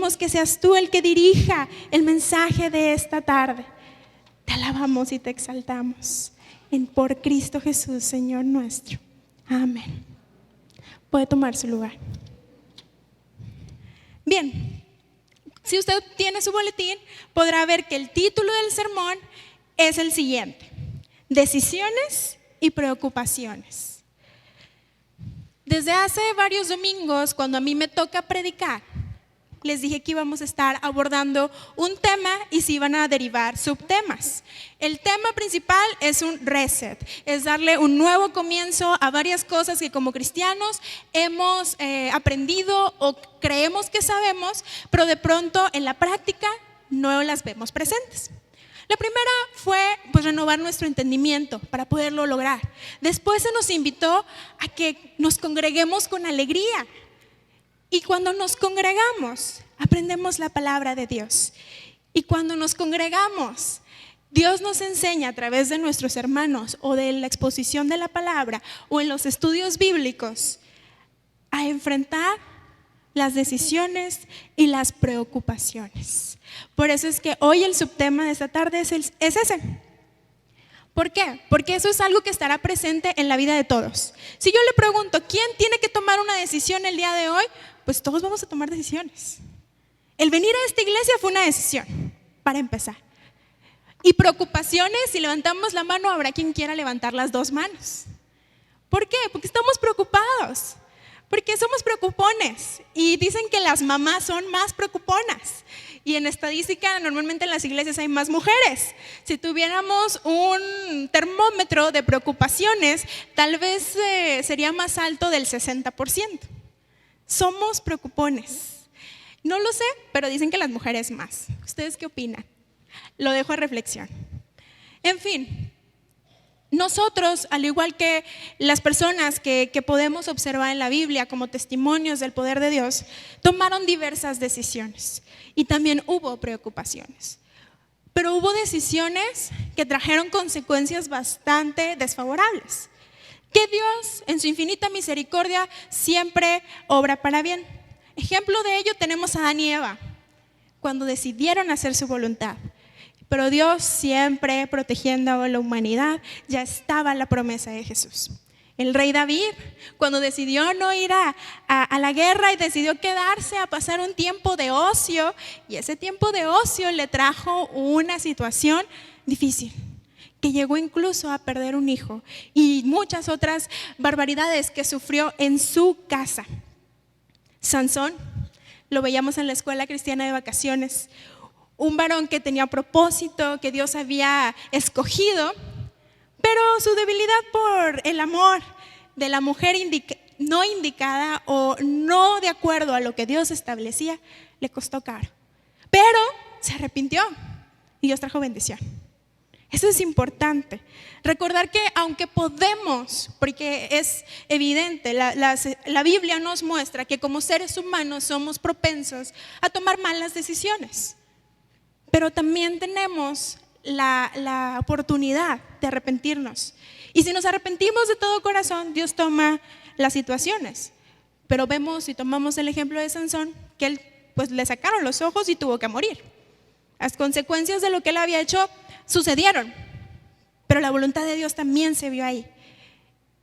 pedimos que seas tú el que dirija el mensaje de esta tarde. Te alabamos y te exaltamos por Cristo Jesús, Señor nuestro. Amén. Puede tomar su lugar. Bien, si usted tiene su boletín, podrá ver que el título del sermón es el siguiente: decisiones y preocupaciones. Desde hace varios domingos, cuando a mí me toca predicar, les dije que íbamos a estar abordando un tema y se iban a derivar subtemas. El tema principal es un reset, es darle un nuevo comienzo a varias cosas que como cristianos hemos aprendido o creemos que sabemos, pero de pronto en la práctica no las vemos presentes. La primera fue renovar nuestro entendimiento para poderlo lograr. Después se nos invitó a que nos congreguemos con alegría. Y cuando nos congregamos, aprendemos la palabra de Dios. Y cuando nos congregamos, Dios nos enseña a través de nuestros hermanos o de la exposición de la palabra o en los estudios bíblicos a enfrentar las decisiones y las preocupaciones. Por eso es que hoy el subtema de esta tarde es ese. ¿Por qué? Porque eso es algo que estará presente en la vida de todos. Si yo le pregunto, ¿quién tiene que tomar una decisión el día de hoy? Pues todos vamos a tomar decisiones. El venir a esta iglesia fue una decisión, para empezar. Y preocupaciones, si levantamos la mano, habrá quien quiera levantar las dos manos. ¿Por qué? Porque estamos preocupados. Porque somos preocupones. Y dicen que las mamás son más preocuponas. Y en estadística, normalmente en las iglesias hay más mujeres. Si tuviéramos un termómetro de preocupaciones, tal vez sería más alto del 60%. Somos preocupones. No lo sé, pero dicen que las mujeres más. ¿Ustedes qué opinan? Lo dejo a reflexión. En fin, nosotros, al igual que las personas que podemos observar en la Biblia como testimonios del poder de Dios, tomaron diversas decisiones y también hubo preocupaciones. Pero hubo decisiones que trajeron consecuencias bastante desfavorables. Que Dios, en su infinita misericordia, siempre obra para bien. Ejemplo de ello tenemos a Adán y Eva, cuando decidieron hacer su voluntad. Pero Dios siempre protegiendo a la humanidad, ya estaba la promesa de Jesús. El rey David, cuando decidió no ir a la guerra y decidió quedarse a pasar un tiempo de ocio, y ese tiempo de ocio le trajo una situación difícil, que llegó incluso a perder un hijo y muchas otras barbaridades que sufrió en su casa. Sansón, lo veíamos en la escuela cristiana de vacaciones, un varón que tenía propósito, que Dios había escogido, pero su debilidad por el amor de la mujer no indicada o no de acuerdo a lo que Dios establecía, le costó caro. Pero se arrepintió y Dios trajo bendición. Eso es importante. Recordar que aunque podemos, porque es evidente, la Biblia nos muestra que como seres humanos somos propensos a tomar malas decisiones. Pero también tenemos la oportunidad de arrepentirnos. Y si nos arrepentimos de todo corazón, Dios toma las situaciones. Pero vemos y tomamos el ejemplo de Sansón, que él le sacaron los ojos y tuvo que morir. Las consecuencias de lo que él había hecho sucedieron, pero la voluntad de Dios también se vio ahí.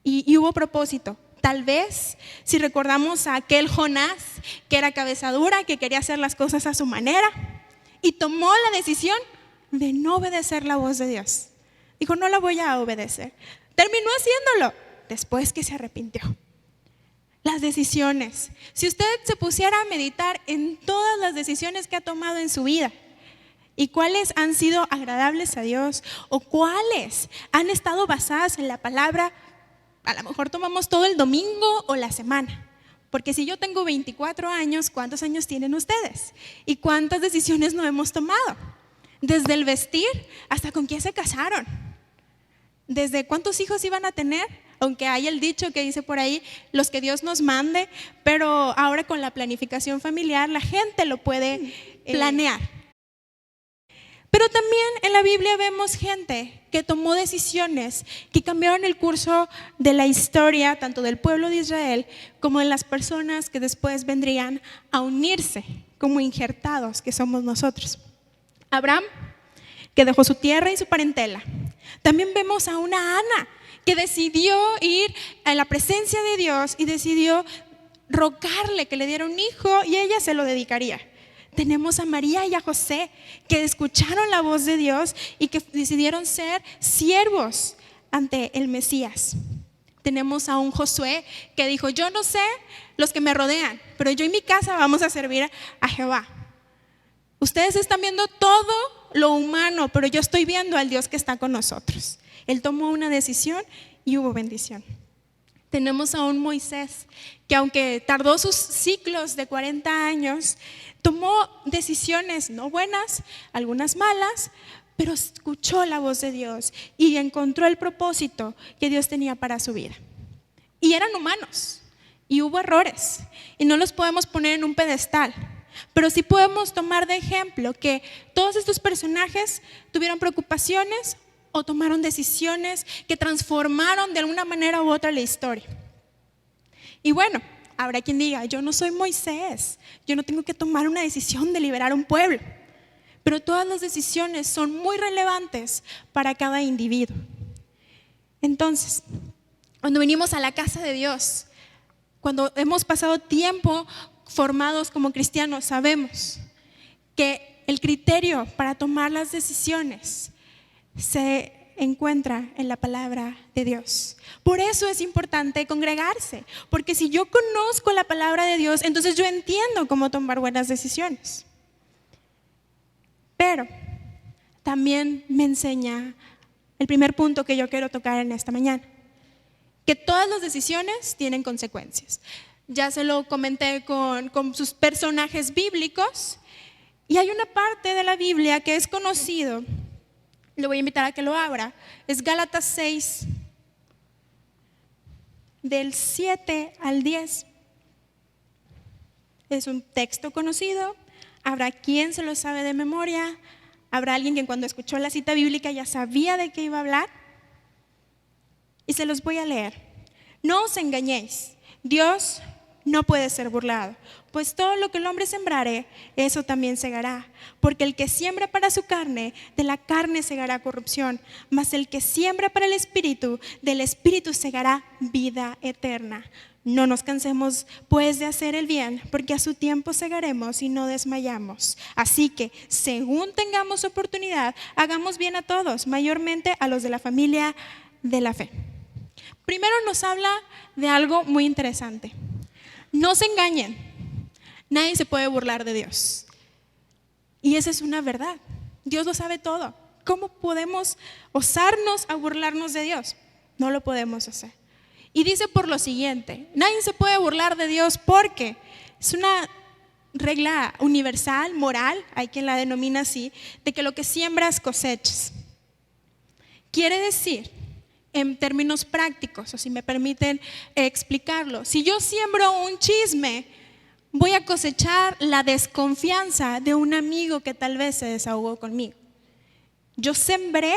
Y hubo propósito. Tal vez, si recordamos a aquel Jonás, que era cabeza dura, que quería hacer las cosas a su manera, y tomó la decisión de no obedecer la voz de Dios. Dijo, no la voy a obedecer. Terminó haciéndolo después que se arrepintió. Las decisiones. Si usted se pusiera a meditar en todas las decisiones que ha tomado en su vida y cuáles han sido agradables a Dios o cuáles han estado basadas en la palabra, a lo mejor tomamos todo el domingo o la semana. Porque si yo tengo 24 años, ¿cuántos años tienen ustedes? ¿Y cuántas decisiones no hemos tomado? Desde el vestir hasta con quién se casaron. Desde cuántos hijos iban a tener, aunque hay el dicho que dice por ahí, los que Dios nos mande, pero ahora con la planificación familiar la gente lo puede planear. Pero también en la Biblia vemos gente que tomó decisiones que cambiaron el curso de la historia, tanto del pueblo de Israel como de las personas que después vendrían a unirse como injertados que somos nosotros. Abraham, que dejó su tierra y su parentela. También vemos a una Ana que decidió ir a la presencia de Dios y decidió rogarle que le diera un hijo y ella se lo dedicaría. Tenemos a María y a José que escucharon la voz de Dios y que decidieron ser siervos ante el Mesías. Tenemos a un Josué que dijo: yo no sé los que me rodean, pero yo y mi casa vamos a servir a Jehová. Ustedes están viendo todo lo humano, pero yo estoy viendo al Dios que está con nosotros. Él tomó una decisión y hubo bendición. Tenemos a un Moisés que, aunque tardó sus ciclos de 40 años, tomó decisiones no buenas, algunas malas, pero escuchó la voz de Dios y encontró el propósito que Dios tenía para su vida. Y eran humanos y hubo errores y no los podemos poner en un pedestal, pero sí podemos tomar de ejemplo que todos estos personajes tuvieron preocupaciones o tomaron decisiones que transformaron de alguna manera u otra la historia. Y bueno, habrá quien diga: yo no soy Moisés, yo no tengo que tomar una decisión de liberar un pueblo. Pero todas las decisiones son muy relevantes para cada individuo. Entonces, cuando venimos a la casa de Dios, cuando hemos pasado tiempo formados como cristianos, sabemos que el criterio para tomar las decisiones se encuentra en la palabra de Dios. Por eso es importante congregarse, porque si yo conozco la palabra de Dios, entonces yo entiendo cómo tomar buenas decisiones. Pero también me enseña el primer punto que yo quiero tocar en esta mañana, que todas las decisiones tienen consecuencias. Ya se lo comenté con sus personajes bíblicos, y hay una parte de la Biblia que es conocido. Le voy a invitar a que lo abra. Es Gálatas 6, del 7 al 10. Es un texto conocido. Habrá quien se lo sabe de memoria. Habrá alguien que cuando escuchó la cita bíblica ya sabía de qué iba a hablar. Y se los voy a leer. No os engañéis. Dios no puede ser burlado, pues todo lo que el hombre sembrare, eso también segará. Porque el que siembra para su carne, de la carne segará corrupción, mas el que siembra para el Espíritu, del Espíritu segará vida eterna. No nos cansemos pues de hacer el bien, porque a su tiempo segaremos y no desmayamos. Así que, según tengamos oportunidad, hagamos bien a todos, mayormente a los de la familia de la fe. Primero nos habla de algo muy interesante. No se engañen, nadie se puede burlar de Dios. Y esa es una verdad. Dios lo sabe todo. ¿Cómo podemos osarnos a burlarnos de Dios? No lo podemos hacer. Y dice por lo siguiente: nadie se puede burlar de Dios porque es una regla universal, moral, hay quien la denomina así, de que lo que siembras cosechas. Quiere decir, en términos prácticos, o si me permiten explicarlo, si yo siembro un chisme, voy a cosechar la desconfianza de un amigo que tal vez se desahogó conmigo. Yo sembré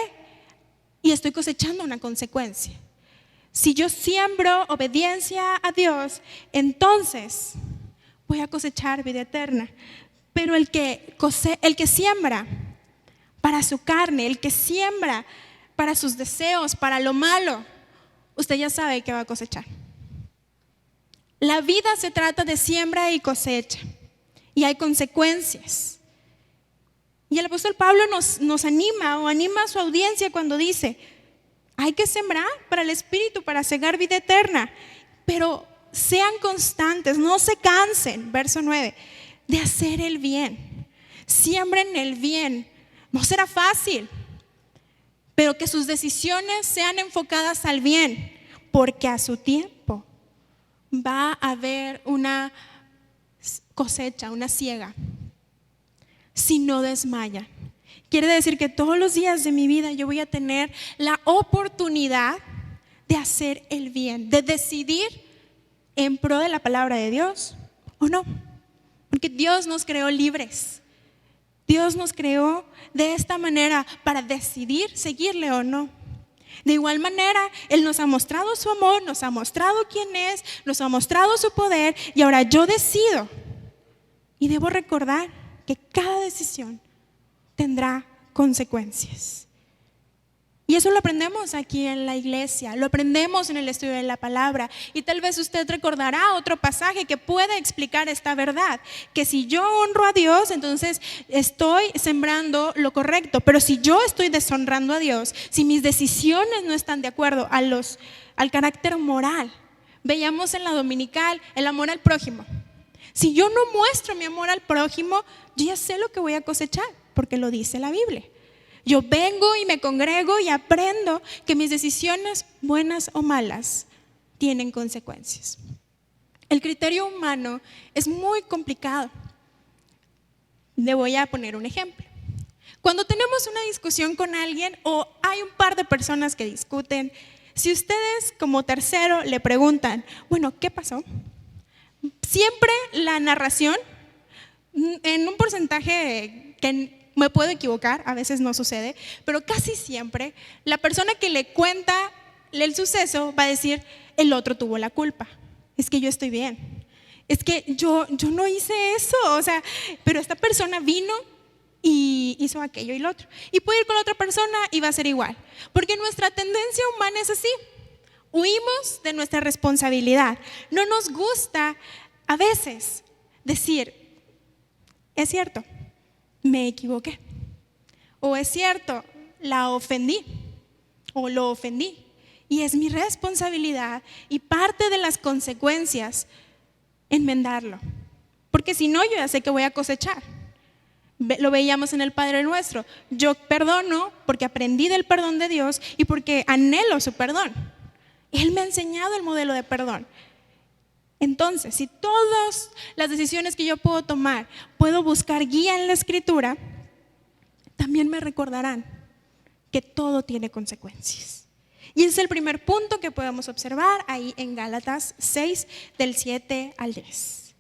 y estoy cosechando una consecuencia. Si yo siembro obediencia a Dios, entonces voy a cosechar vida eterna. Pero el que siembra para su carne, el que siembra para sus deseos, para lo malo, usted ya sabe que va a cosechar. La vida se trata de siembra y cosecha, y hay consecuencias. Y el apóstol Pablo nos anima o anima a su audiencia cuando dice: hay que sembrar para el Espíritu, para segar vida eterna, pero sean constantes, no se cansen, verso 9, de hacer el bien. Siembren el bien. No será fácil, pero que sus decisiones sean enfocadas al bien, porque a su tiempo va a haber una cosecha, una siega, si no desmayan. Quiere decir que todos los días de mi vida yo voy a tener la oportunidad de hacer el bien, de decidir en pro de la palabra de Dios o no, porque Dios nos creó libres. Dios nos creó de esta manera para decidir seguirle o no. De igual manera, Él nos ha mostrado su amor, nos ha mostrado quién es, nos ha mostrado su poder, y ahora yo decido. Y debo recordar que cada decisión tendrá consecuencias. Y eso lo aprendemos aquí en la iglesia, lo aprendemos en el estudio de la palabra. Y tal vez usted recordará otro pasaje que puede explicar esta verdad, que si yo honro a Dios, entonces estoy sembrando lo correcto. Pero si yo estoy deshonrando a Dios, si mis decisiones no están de acuerdo al carácter moral, veíamos en la dominical el amor al prójimo. Si yo no muestro mi amor al prójimo, yo ya sé lo que voy a cosechar, porque lo dice la Biblia. Yo vengo y me congrego y aprendo que mis decisiones, buenas o malas, tienen consecuencias. El criterio humano es muy complicado. Le voy a poner un ejemplo. Cuando tenemos una discusión con alguien o hay un par de personas que discuten, si ustedes como tercero le preguntan, bueno, ¿qué pasó? Siempre la narración, en un porcentaje que me puedo equivocar, a veces no sucede, pero casi siempre la persona que le cuenta el suceso va a decir, el otro tuvo la culpa, es que yo estoy bien, es que yo no hice eso, pero esta persona vino y hizo aquello y lo otro. Y puede ir con la otra persona y va a ser igual, porque nuestra tendencia humana es así, huimos de nuestra responsabilidad. No nos gusta a veces decir, es cierto, me equivoqué, o es cierto, la ofendí o lo ofendí, y es mi responsabilidad y parte de las consecuencias enmendarlo, porque si no, yo ya sé que voy a cosechar. Lo veíamos en el Padre Nuestro, yo perdono porque aprendí del perdón de Dios y porque anhelo su perdón. Él me ha enseñado el modelo de perdón. Entonces, si todas las decisiones que yo puedo tomar, puedo buscar guía en la Escritura, también me recordarán que todo tiene consecuencias. Y ese es el primer punto que podemos observar ahí en Gálatas 6, del 7 al 10.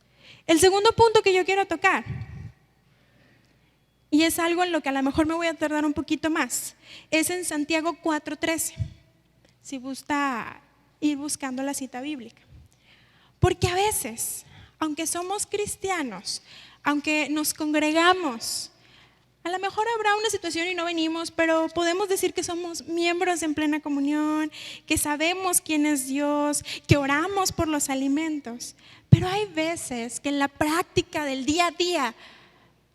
El segundo punto que yo quiero tocar, y es algo en lo que a lo mejor me voy a tardar un poquito más, es en Santiago 4:13, si gusta ir buscando la cita bíblica. Porque a veces, aunque somos cristianos, aunque nos congregamos, a lo mejor habrá una situación y no venimos, pero podemos decir que somos miembros en plena comunión, que sabemos quién es Dios, que oramos por los alimentos. Pero hay veces que en la práctica del día a día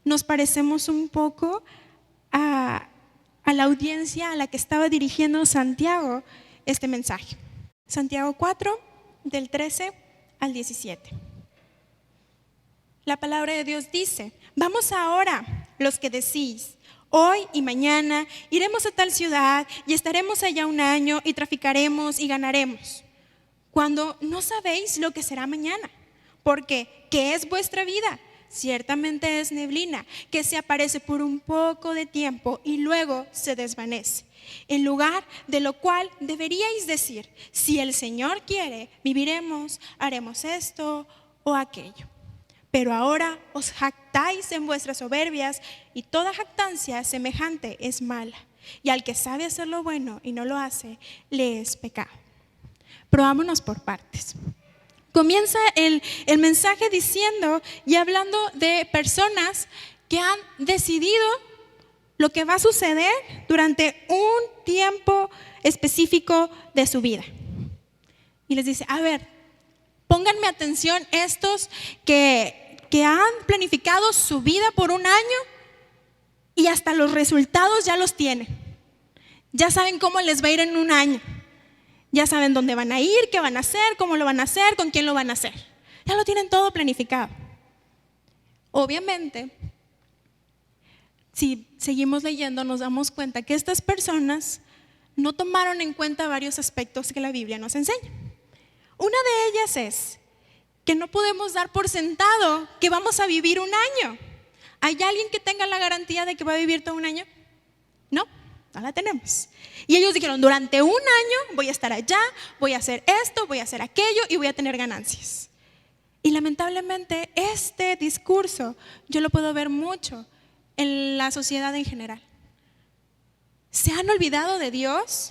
nos parecemos un poco a la audiencia a la que estaba dirigiendo Santiago este mensaje. Santiago 4, del 13 al 17. La palabra de Dios dice, vamos ahora, los que decís, hoy y mañana iremos a tal ciudad y estaremos allá un año y traficaremos y ganaremos, cuando no sabéis lo que será mañana, porque ¿qué es vuestra vida? Ciertamente es neblina, que se aparece por un poco de tiempo y luego se desvanece. En lugar de lo cual deberíais decir, si el Señor quiere, viviremos, haremos esto o aquello. Pero ahora os jactáis en vuestras soberbias, y toda jactancia semejante es mala. Y al que sabe hacer lo bueno y no lo hace, le es pecado. Probámonos por partes. Comienza el mensaje diciendo y hablando de personas que han decidido lo que va a suceder durante un tiempo específico de su vida. Y les dice, a ver, pónganme atención estos que han planificado su vida por un año y hasta los resultados ya los tienen. Ya saben cómo les va a ir en un año. Ya saben dónde van a ir, qué van a hacer, cómo lo van a hacer, con quién lo van a hacer. Ya lo tienen todo planificado. Obviamente, si seguimos leyendo, nos damos cuenta que estas personas no tomaron en cuenta varios aspectos que la Biblia nos enseña. Una de ellas es que no podemos dar por sentado que vamos a vivir un año. ¿Hay alguien que tenga la garantía de que va a vivir todo un año? No la tenemos. Y ellos dijeron, durante un año voy a estar allá, voy a hacer esto, voy a hacer aquello y voy a tener ganancias. Y lamentablemente este discurso yo lo puedo ver mucho en la sociedad en general. Se han olvidado de Dios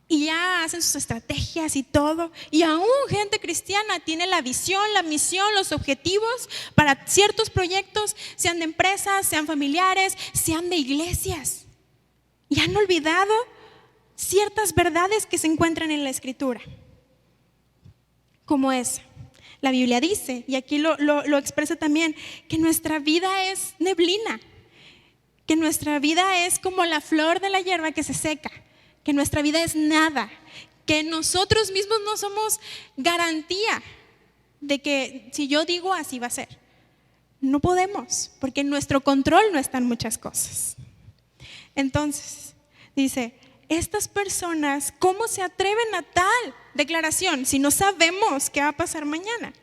y ya hacen sus estrategias y todo. Y aún gente cristiana tiene la visión, la misión, los objetivos para ciertos proyectos, sean de empresas, sean familiares, sean de iglesias. Y han olvidado ciertas verdades que se encuentran en la Escritura. Como es, la Biblia dice, y aquí lo expresa también, que nuestra vida es neblina, que nuestra vida es como la flor de la hierba que se seca, que nuestra vida es nada, que nosotros mismos no somos garantía de que si yo digo así va a ser. No podemos, porque en nuestro control no están muchas cosas. Entonces, dice, estas personas, ¿cómo se atreven a tal declaración si no sabemos qué va a pasar mañana?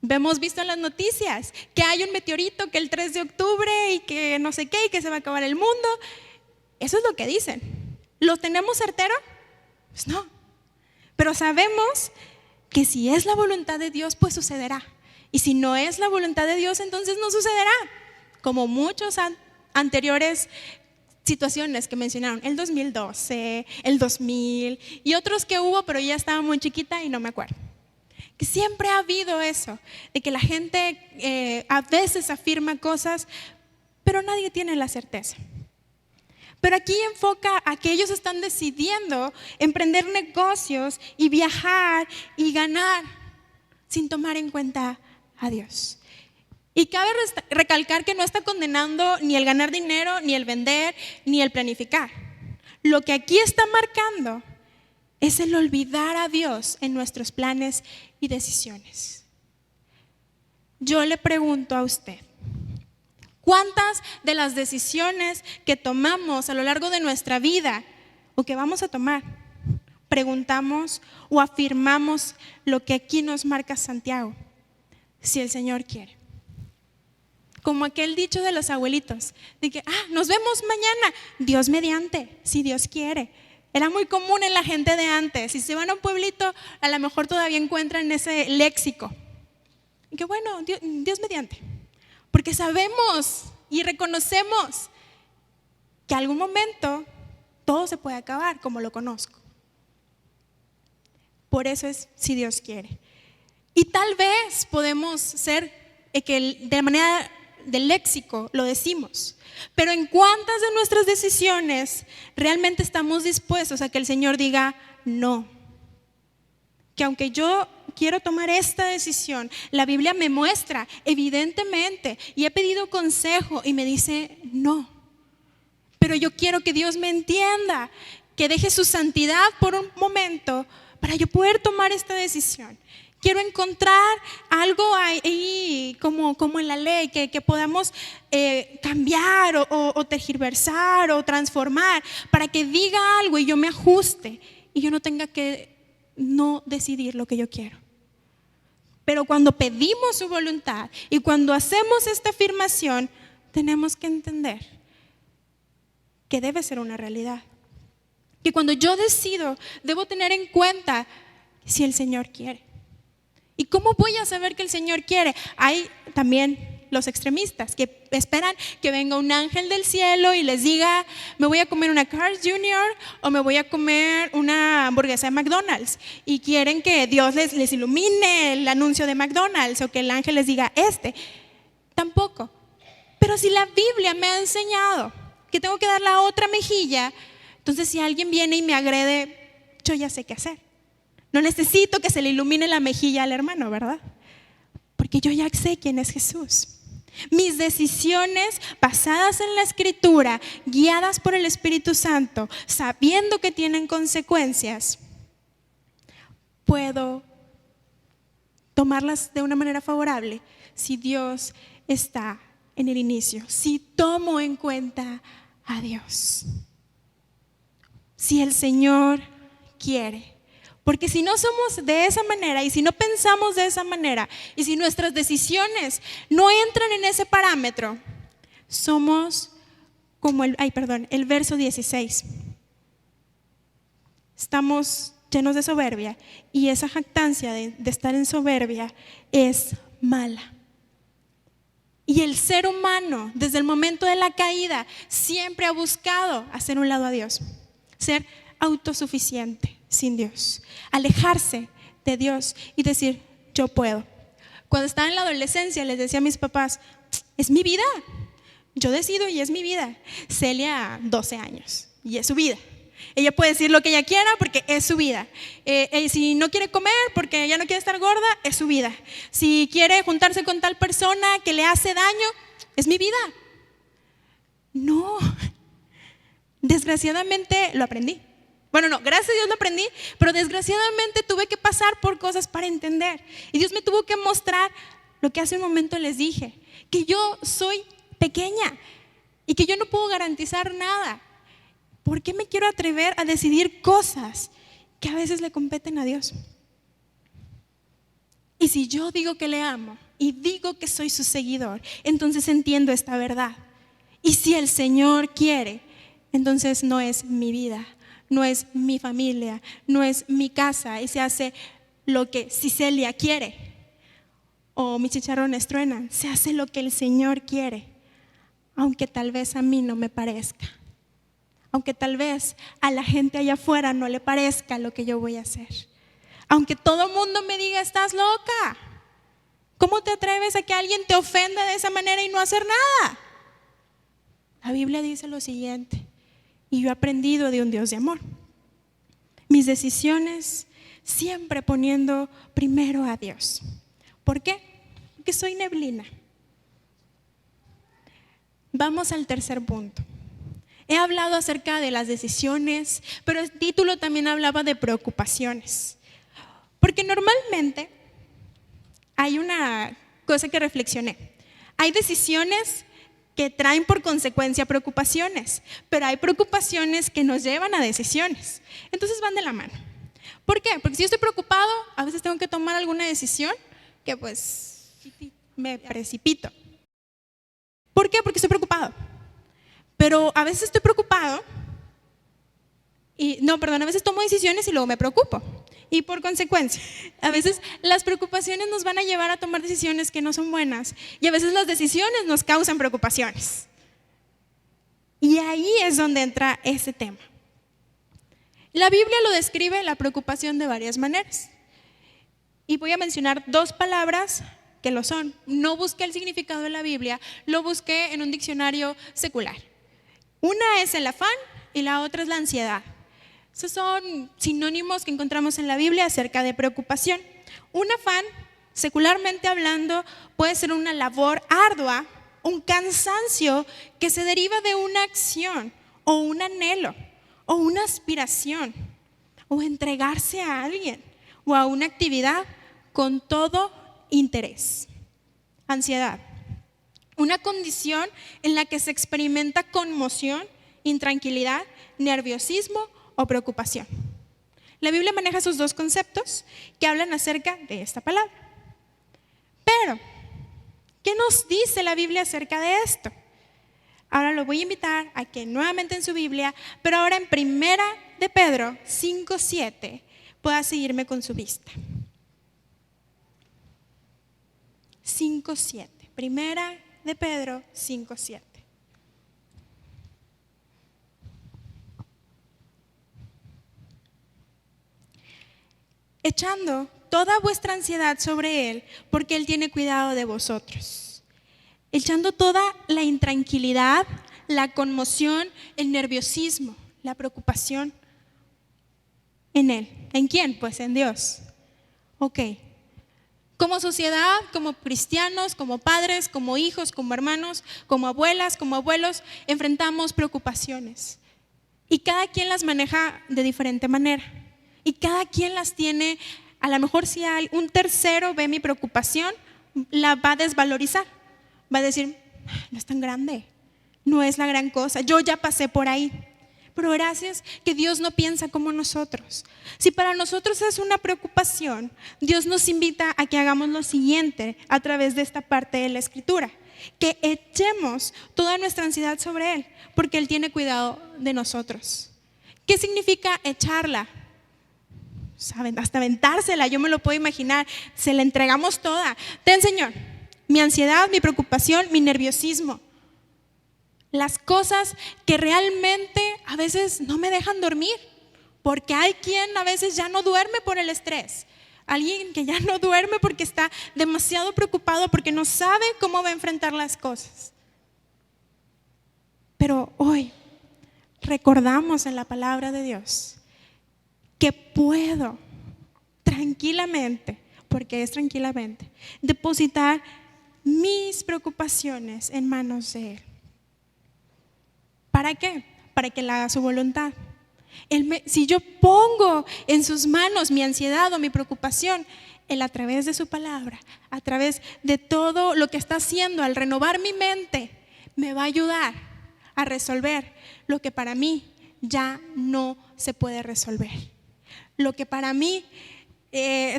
Hemos visto en las noticias que hay un meteorito que el 3 de octubre y que no sé qué y que se va a acabar el mundo. Eso es lo que dicen. ¿Lo tenemos certero? Pues no. Pero sabemos que si es la voluntad de Dios, pues sucederá. Y si no es la voluntad de Dios, entonces no sucederá. Como muchos anteriores situaciones que mencionaron, el 2012, el 2000 y otros que hubo, pero ya estaba muy chiquita y no me acuerdo. Que siempre ha habido eso, de que la gente a veces afirma cosas, pero nadie tiene la certeza. Pero aquí enfoca a que ellos están decidiendo emprender negocios y viajar y ganar sin tomar en cuenta a Dios. Y cabe recalcar que no está condenando ni el ganar dinero, ni el vender, ni el planificar. Lo que aquí está marcando es el olvidar a Dios en nuestros planes y decisiones. Yo le pregunto a usted, ¿cuántas de las decisiones que tomamos a lo largo de nuestra vida o que vamos a tomar, preguntamos o afirmamos lo que aquí nos marca Santiago? Si el Señor quiere. Como aquel dicho de los abuelitos, de que nos vemos mañana, Dios mediante, si Dios quiere. Era muy común en la gente de antes. Si se van a un pueblito, a lo mejor todavía encuentran ese léxico. Y que bueno, Dios mediante. Porque sabemos y reconocemos que algún momento todo se puede acabar como lo conozco. Por eso es si Dios quiere. Y tal vez podemos ser que de manera del léxico lo decimos, pero ¿en cuántas de nuestras decisiones realmente estamos dispuestos a que el Señor diga no? Que aunque yo quiero tomar esta decisión, la Biblia me muestra evidentemente y he pedido consejo y me dice no, pero yo quiero que Dios me entienda, que deje su santidad por un momento para yo poder tomar esta decisión. Quiero encontrar algo ahí como en la ley que podamos cambiar o tergiversar o transformar para que diga algo y yo me ajuste y yo no tenga que no decidir lo que yo quiero. Pero cuando pedimos su voluntad y cuando hacemos esta afirmación, tenemos que entender que debe ser una realidad. Que cuando yo decido, debo tener en cuenta si el Señor quiere. ¿Y cómo voy a saber que el Señor quiere? Hay también los extremistas que esperan que venga un ángel del cielo y les diga, me voy a comer una Carl's Jr. o me voy a comer una hamburguesa de McDonald's. Y quieren que Dios les ilumine el anuncio de McDonald's o que el ángel les diga Tampoco. Pero si la Biblia me ha enseñado que tengo que dar la otra mejilla, entonces si alguien viene y me agrede, yo ya sé qué hacer. No necesito que se le ilumine la mejilla al hermano, ¿verdad? Porque yo ya sé quién es Jesús. Mis decisiones basadas en la Escritura, guiadas por el Espíritu Santo, sabiendo que tienen consecuencias, puedo tomarlas de una manera favorable si Dios está en el inicio, si tomo en cuenta a Dios, si el Señor quiere. Porque si no somos de esa manera y si no pensamos de esa manera y si nuestras decisiones no entran en ese parámetro, somos como el verso 16. Estamos llenos de soberbia y esa jactancia de estar en soberbia es mala. Y el ser humano, desde el momento de la caída, siempre ha buscado hacer un lado a Dios, ser autosuficiente sin Dios, alejarse de Dios y decir, yo puedo. Cuando estaba en la adolescencia les decía a mis papás, es mi vida, yo decido y es mi vida. Celia, 12 años, y es su vida. Ella puede decir lo que ella quiera porque es su vida. Si no quiere comer porque ella no quiere estar gorda, es su vida. Si quiere juntarse con tal persona que le hace daño, es mi vida. No, desgraciadamente lo aprendí. Bueno, no, gracias a Dios lo aprendí, pero desgraciadamente tuve que pasar por cosas para entender. Y Dios me tuvo que mostrar lo que hace un momento les dije, que yo soy pequeña y que yo no puedo garantizar nada. ¿Por qué me quiero atrever a decidir cosas que a veces le competen a Dios? Y si yo digo que le amo y digo que soy su seguidor, entonces entiendo esta verdad. Y si el Señor quiere, entonces no es mi vida, no es mi familia, no es mi casa, y se hace lo que Cicelia quiere o mis chicharrones truenan, se hace lo que el Señor quiere, aunque tal vez a mí no me parezca. Aunque tal vez a la gente allá afuera no le parezca lo que yo voy a hacer. Aunque todo el mundo me diga, estás loca. ¿Cómo te atreves a que alguien te ofenda de esa manera y no hacer nada? La Biblia dice lo siguiente, y yo he aprendido de un Dios de amor. Mis decisiones siempre poniendo primero a Dios. ¿Por qué? Porque soy neblina. Vamos al tercer punto. He hablado acerca de las decisiones, pero el título también hablaba de preocupaciones. Porque normalmente hay una cosa que reflexioné. Hay decisiones que traen por consecuencia preocupaciones, pero hay preocupaciones que nos llevan a decisiones. Entonces van de la mano. ¿Por qué? Porque si yo estoy preocupado, a veces tengo que tomar alguna decisión que pues me precipito. ¿Por qué? Porque estoy preocupado. Pero a veces estoy preocupado a veces tomo decisiones y luego me preocupo. Y por consecuencia, a veces las preocupaciones nos van a llevar a tomar decisiones que no son buenas. Y a veces las decisiones nos causan preocupaciones. Y ahí es donde entra ese tema. La Biblia lo describe la preocupación de varias maneras. Y voy a mencionar 2 palabras que lo son. No busqué el significado de la Biblia, lo busqué en un diccionario secular. Una es el afán y la otra es la ansiedad. Esos son sinónimos que encontramos en la Biblia acerca de preocupación. Un afán, secularmente hablando, puede ser una labor ardua, un cansancio que se deriva de una acción o un anhelo o una aspiración o entregarse a alguien o a una actividad con todo interés. Ansiedad. Una condición en la que se experimenta conmoción, intranquilidad, nerviosismo o preocupación. La Biblia maneja esos 2 conceptos que hablan acerca de esta palabra. Pero, ¿qué nos dice la Biblia acerca de esto? Ahora lo voy a invitar a que nuevamente en su Biblia, pero ahora en 1 de Pedro 5:7, pueda seguirme con su vista. 5:7, 1 de Pedro 5:7. Echando toda vuestra ansiedad sobre Él, porque Él tiene cuidado de vosotros. Echando toda la intranquilidad, la conmoción, el nerviosismo, la preocupación en Él. ¿En quién? Pues en Dios. Ok. Como sociedad, como cristianos, como padres, como hijos, como hermanos, como abuelas, como abuelos, enfrentamos preocupaciones. Y cada quien las maneja de diferente manera. Y cada quien las tiene, a lo mejor si hay un tercero ve mi preocupación, la va a desvalorizar. Va a decir, no es tan grande, no es la gran cosa, yo ya pasé por ahí. Pero gracias que Dios no piensa como nosotros. Si para nosotros es una preocupación, Dios nos invita a que hagamos lo siguiente a través de esta parte de la Escritura. Que echemos toda nuestra ansiedad sobre Él, porque Él tiene cuidado de nosotros. ¿Qué significa echarla? ¿Saben? Hasta aventársela, yo me lo puedo imaginar. Se la entregamos toda. Ten, Señor, mi ansiedad, mi preocupación, mi nerviosismo. Las cosas que realmente a veces no me dejan dormir, porque hay quien a veces ya no duerme por el estrés. Alguien que ya no duerme porque está demasiado preocupado, porque no sabe cómo va a enfrentar las cosas. Pero hoy recordamos en la palabra de Dios que puedo tranquilamente, porque es tranquilamente, depositar mis preocupaciones en manos de Él. ¿Para qué? Para que Él haga su voluntad. Si yo pongo en sus manos mi ansiedad o mi preocupación, Él a través de su palabra, a través de todo lo que está haciendo al renovar mi mente, me va a ayudar a resolver lo que para mí ya no se puede resolver. Lo que para mí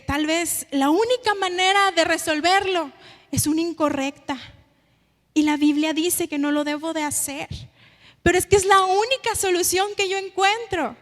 tal vez la única manera de resolverlo es una incorrecta. Y la Biblia dice que no lo debo de hacer. Pero es que es la única solución que yo encuentro.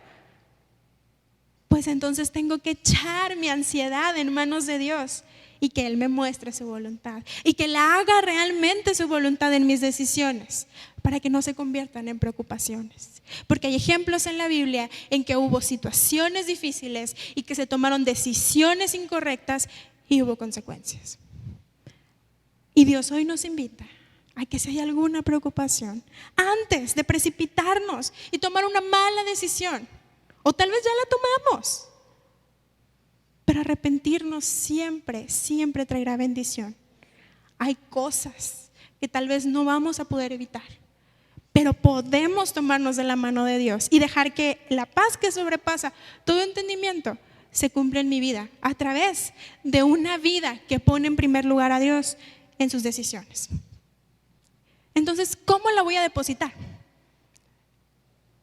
Pues entonces tengo que echar mi ansiedad en manos de Dios y que Él me muestre su voluntad y que Él haga realmente su voluntad en mis decisiones para que no se conviertan en preocupaciones. Porque hay ejemplos en la Biblia en que hubo situaciones difíciles y que se tomaron decisiones incorrectas y hubo consecuencias. Y Dios hoy nos invita a que si hay alguna preocupación, antes de precipitarnos y tomar una mala decisión, o tal vez ya la tomamos, pero arrepentirnos siempre, siempre traerá bendición. Hay cosas que tal vez no vamos a poder evitar, pero podemos tomarnos de la mano de Dios y dejar que la paz que sobrepasa todo entendimiento se cumpla en mi vida a través de una vida que pone en primer lugar a Dios en sus decisiones. Entonces, ¿cómo la voy a depositar?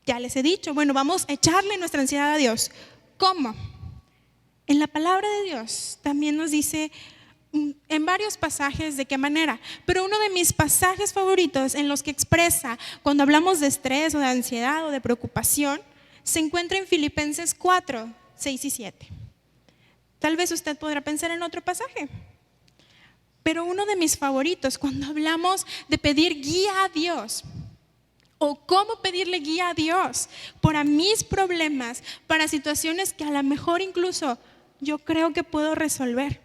Ya les he dicho, bueno, vamos a echarle nuestra ansiedad a Dios. ¿Cómo? En la palabra de Dios también nos dice en varios pasajes de qué manera, pero uno de mis pasajes favoritos en los que expresa cuando hablamos de estrés o de ansiedad o de preocupación se encuentra en Filipenses 4, 6 y 7. Tal vez usted podrá pensar en otro pasaje, pero uno de mis favoritos cuando hablamos de pedir guía a Dios o cómo pedirle guía a Dios para mis problemas, para situaciones que a lo mejor incluso yo creo que puedo resolver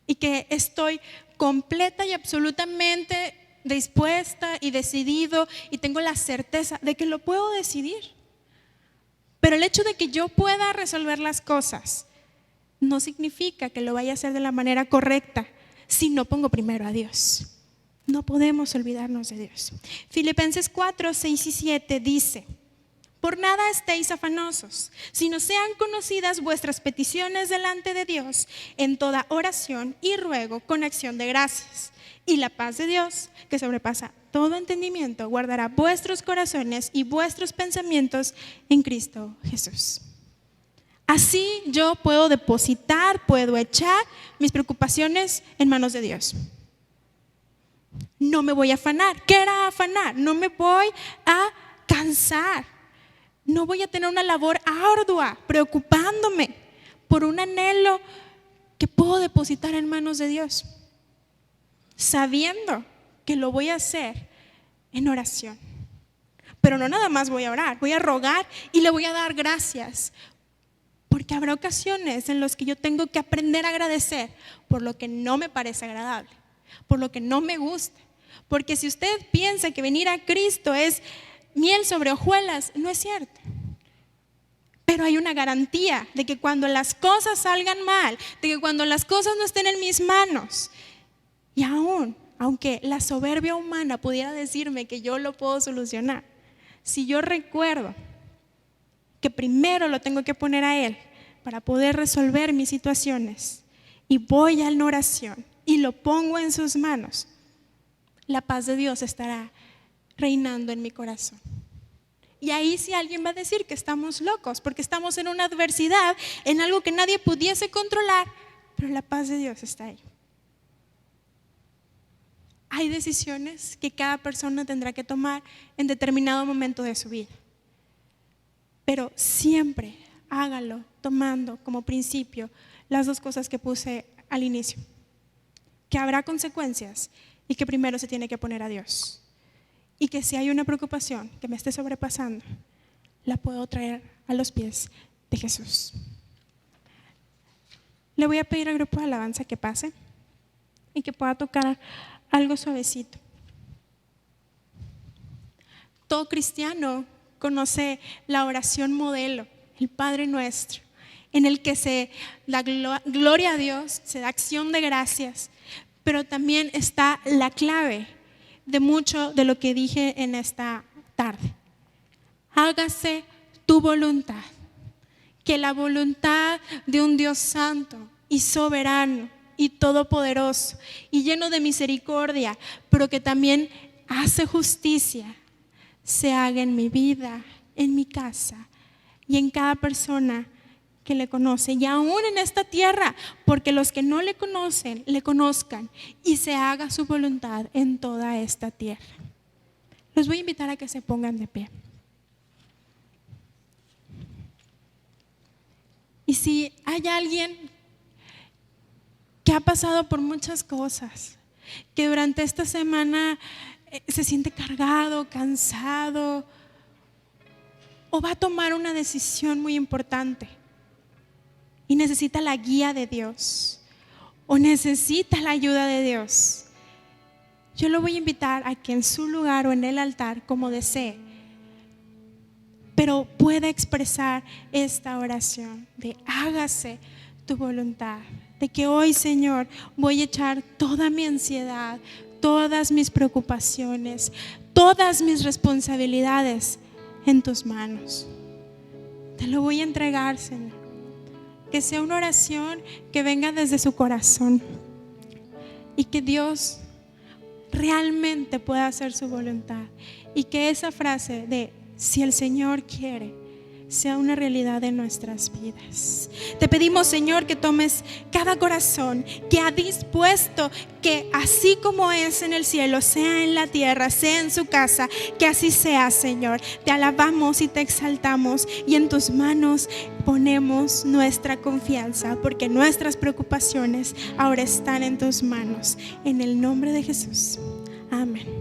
y que estoy completa y absolutamente dispuesta y decidido y tengo la certeza de que lo puedo decidir. Pero el hecho de que yo pueda resolver las cosas no significa que lo vaya a hacer de la manera correcta si no pongo primero a Dios. No podemos olvidarnos de Dios. Filipenses 4, 6 y 7 dice: por nada estéis afanosos, sino sean conocidas vuestras peticiones delante de Dios en toda oración y ruego con acción de gracias. Y la paz de Dios, que sobrepasa todo entendimiento, guardará vuestros corazones y vuestros pensamientos en Cristo Jesús. Así yo puedo depositar, puedo echar mis preocupaciones en manos de Dios. No me voy a afanar. ¿Qué era afanar? No me voy a cansar. No voy a tener una labor ardua preocupándome por un anhelo que puedo depositar en manos de Dios, sabiendo que lo voy a hacer en oración. Pero no nada más voy a orar, voy a rogar y le voy a dar gracias. Porque habrá ocasiones en las que yo tengo que aprender a agradecer por lo que no me parece agradable, por lo que no me gusta. Porque si usted piensa que venir a Cristo es miel sobre hojuelas, no es cierto. Pero hay una garantía de que cuando las cosas salgan mal, de que cuando las cosas no estén en mis manos, y aunque la soberbia humana pudiera decirme que yo lo puedo solucionar, si yo recuerdo que primero lo tengo que poner a Él para poder resolver mis situaciones y voy a la oración y lo pongo en sus manos, la paz de Dios estará reinando en mi corazón. Y ahí sí alguien va a decir que estamos locos porque estamos en una adversidad, en algo que nadie pudiese controlar, pero la paz de Dios está ahí. Hay decisiones que cada persona tendrá que tomar en determinado momento de su vida. Pero siempre hágalo tomando como principio las dos cosas que puse al inicio. que habrá consecuencias y que primero se tiene que poner a Dios. Y que si hay una preocupación que me esté sobrepasando, la puedo traer a los pies de Jesús. Le voy a pedir al grupo de alabanza que pase y que pueda tocar algo suavecito. Todo cristiano conoce la oración modelo, el Padre Nuestro, en el que se da gloria a Dios, se da acción de gracias, pero también está la clave de mucho de lo que dije en esta tarde. Hágase tu voluntad, que la voluntad de un Dios santo y soberano y todopoderoso y lleno de misericordia, pero que también hace justicia, se haga en mi vida, en mi casa y en cada persona que le conoce, y aún en esta tierra, porque los que no le conocen, le conozcan y se haga su voluntad en toda esta tierra. Los voy a invitar a que se pongan de pie. Y si hay alguien que ha pasado por muchas cosas, que durante esta semana se siente cargado, cansado, o va a tomar una decisión muy importante y necesita la guía de Dios, o necesita la ayuda de Dios, yo lo voy a invitar a que en su lugar o en el altar, como desee, pero pueda expresar esta oración de hágase tu voluntad, de que hoy, Señor, voy a echar toda mi ansiedad, todas mis preocupaciones, todas mis responsabilidades en tus manos. Te lo voy a entregar, Señor. Que sea una oración que venga desde su corazón y que Dios realmente pueda hacer su voluntad, y que esa frase de si el Señor quiere sea una realidad en nuestras vidas. Te pedimos, Señor, que tomes cada corazón que ha dispuesto que así como es en el cielo, sea en la tierra, sea en su casa, que así sea, Señor. Te alabamos y te exaltamos, y en tus manos ponemos nuestra confianza, porque nuestras preocupaciones ahora están en tus manos. En el nombre de Jesús. Amén.